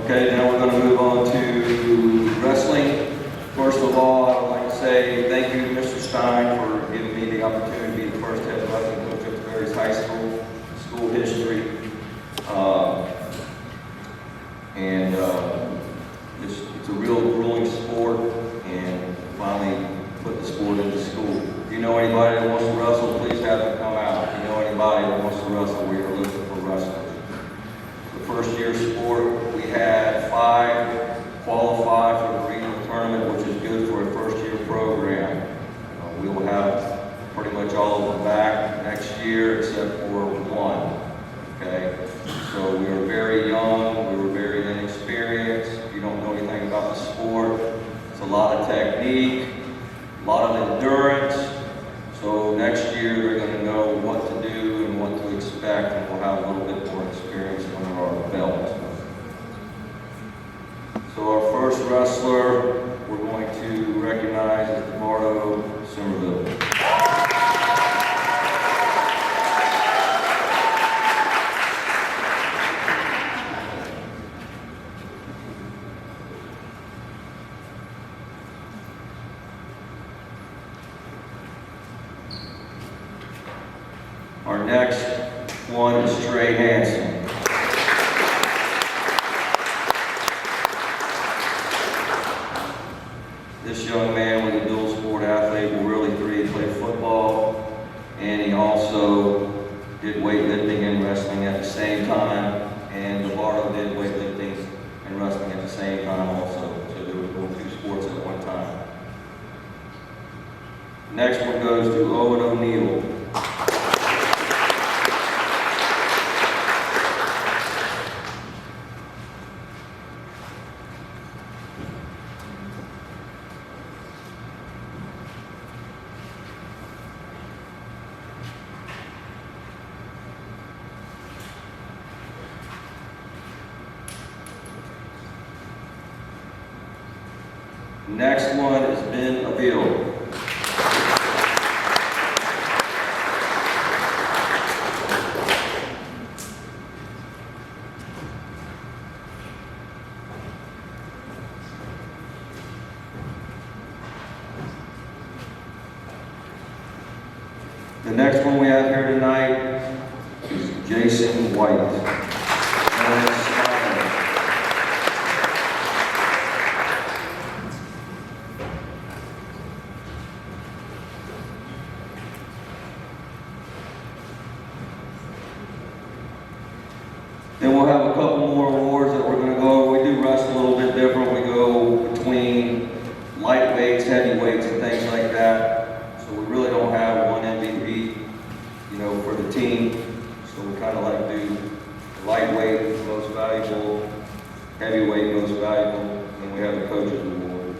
Okay, now we're going to move on to wrestling. First of all, I would like to say thank you to Mr. Stein for giving me the opportunity to be the first head wrestling coach at Berry's High School, school history. It's a real grueling sport, and finally put the sport into school. If you know anybody that wants to wrestle, please have them come out. If you know anybody that wants to wrestle, we are looking for wrestlers. The first year sport, we had 5 qualify for the regional tournament, which is good for a first year program. We will have pretty much all of them back next year except for 1. Okay, so we were very young, we were very inexperienced. If you don't know anything about the sport, it's a lot of technique, a lot of endurance. So next year they're going to know what to do and what to expect, and we'll have a little bit more experience under our belt. So our first wrestler we're going to recognize is DeMardo Somerville. Our next one is Trey Hansen. This young man was a dual sport athlete. Well, really 3. He played football, and he also did weightlifting and wrestling at the same time. And DeMardo did weightlifting and wrestling at the same time also. So they were doing 2 sports at one time. Next one goes to Owen O'Neill. Next one is Ben Avil. The next one we have here tonight is Jason White. Then we'll have a couple more awards that we're going to go over. We do wrestle a little bit different. We go between lightweights, heavyweights, and things like that. So we really don't have one MVP, for the team. So we kind of like to do lightweight, most valuable, heavyweight, most valuable, and we have the coaches award.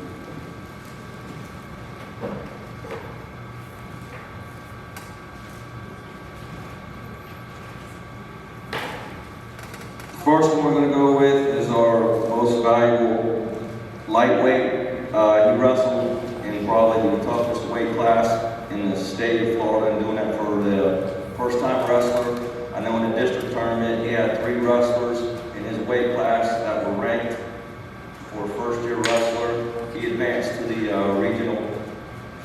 First one we're going to go with is our most valuable lightweight. He wrestled in probably the toughest weight class in the state of Florida, and doing that for the first-time wrestler. I know in the district tournament he had 3 wrestlers in his weight class that were ranked for first-year wrestler. He advanced to the regional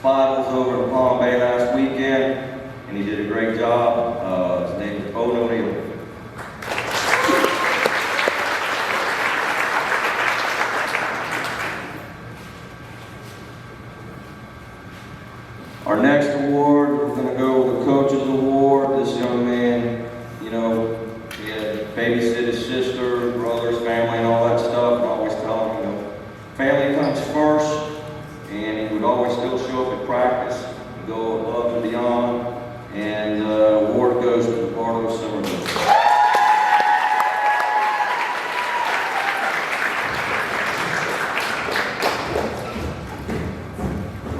finals over in Palm Bay last weekend, and he did a great job. His name is Owen O'Neill. Our next award, we're going to go with the Coach's Award. This young man, he had babysit his sister, brothers, family, and all that stuff. I always tell him, family comes first, and he would always still show up at practice and go above and beyond. And the award goes to DeMardo Somerville.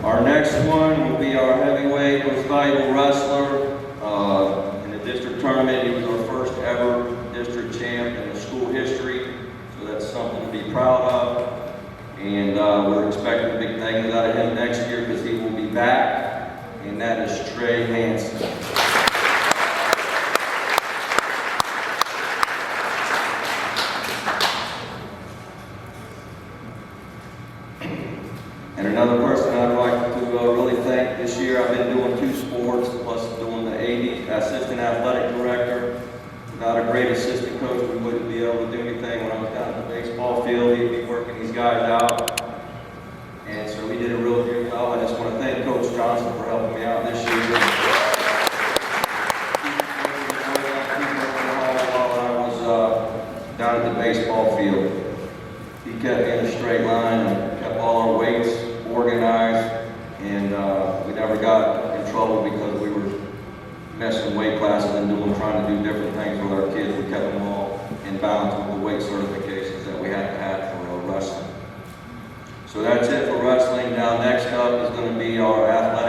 Our next one will be our heavyweight most valuable wrestler. In the district tournament, he was our first ever district champ in the school history, so that's something to be proud of. And we're expecting big things out of him next year because he will be back, and that is Trey Hansen. And another person I'd like to really thank this year, I've been doing 2 sports, plus doing the AD, Assistant Athletic Director. Without a great assistant coach, we wouldn't be able to do anything. When I was down at the baseball field, he'd be working these guys out. And so he did a real good job. I just want to thank Coach Johnson for helping me out this year. While I was down at the baseball field, he kept me in a straight line and kept all our weights organized, and we never got in trouble because we were messing weight classes and trying to do different things with our kids. We kept them all in balance with the weight certifications that we had to have for wrestling. So that's it for wrestling. Now next up is going to be our athletic